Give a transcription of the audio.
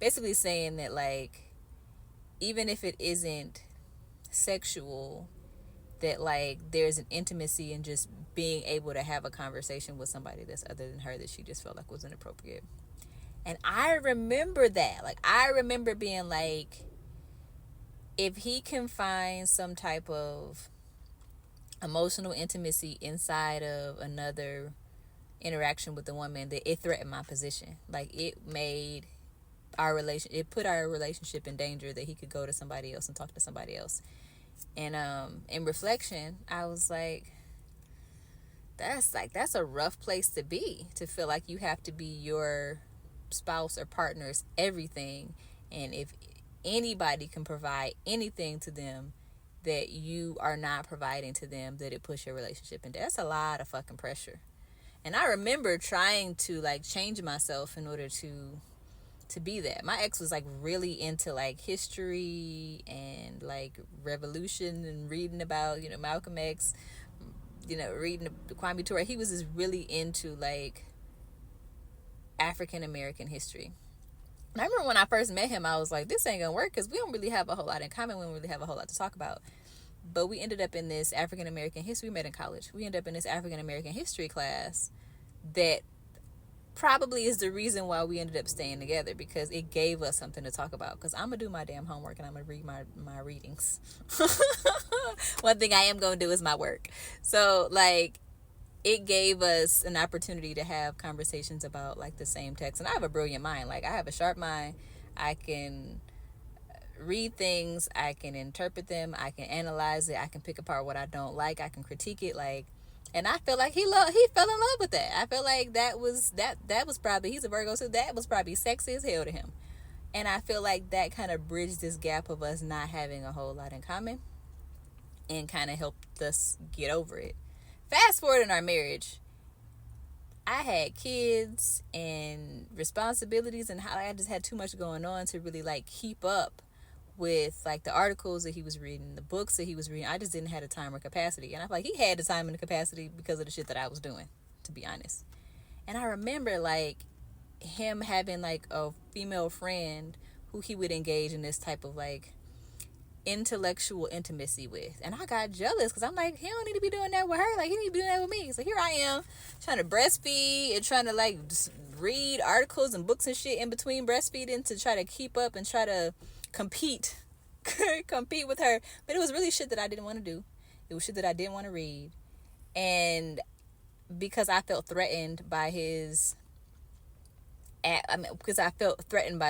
basically saying that, like, even if it isn't sexual, that, like, there's an intimacy in just being able to have a conversation with somebody that's other than her that she just felt like was inappropriate. And I remember that. Like, I remember being like, if he can find some type of emotional intimacy inside of another interaction with the woman, that it threatened my position. Like, it made it put our relationship in danger, that he could go to somebody else and talk to somebody else. And in reflection, I was like, that's a rough place to be, to feel like you have to be your spouse or partner's everything, and if anybody can provide anything to them that you are not providing to them, that it puts your relationship in. That's a lot of fucking pressure. And I remember trying to, like, change myself in order to be that. My ex was, like, really into, like, history and, like, revolution, and reading about, Malcolm X, reading the Kwame Ture. He was just really into, like, African American history. And I remember when I first met him, I was like, this ain't gonna work, because we don't really have a whole lot in common. We don't really have a whole lot to talk about. But we ended up in this African American history. We met in college. We ended up in this African American history class that probably is the reason why we ended up staying together, because it gave us something to talk about. Because I'm gonna do my damn homework, and I'm gonna read my readings. One thing I am gonna do is my work. So, like, it gave us an opportunity to have conversations about, like, the same text. And I have a brilliant mind. Like, I have a sharp mind. I can read things, I can interpret them, I can analyze it, I can pick apart what I don't like, I can critique it, like. And I feel like he fell in love with that. I feel like that was probably, he's a Virgo, so that was probably sexy as hell to him. And I feel like that kind of bridged this gap of us not having a whole lot in common, and kind of helped us get over it. Fast forward in our marriage, I had kids and responsibilities, and how I just had too much going on to really, like, keep up with, like, the articles that he was reading, the books that he was reading. I just didn't have the time or capacity. And I feel like he had the time and the capacity because of the shit that I was doing, to be honest. And I remember, like, him having, like, a female friend who he would engage in this type of, like, intellectual intimacy with. And I got jealous, because I'm like, he don't need to be doing that with her. Like, he need to be doing that with me. So here I am trying to breastfeed and trying to, like, just read articles and books and shit in between breastfeeding to try to keep up and try to compete with her. But it was really shit that I didn't want to do. It was shit that I didn't want to read. And because I felt threatened by his because I felt threatened by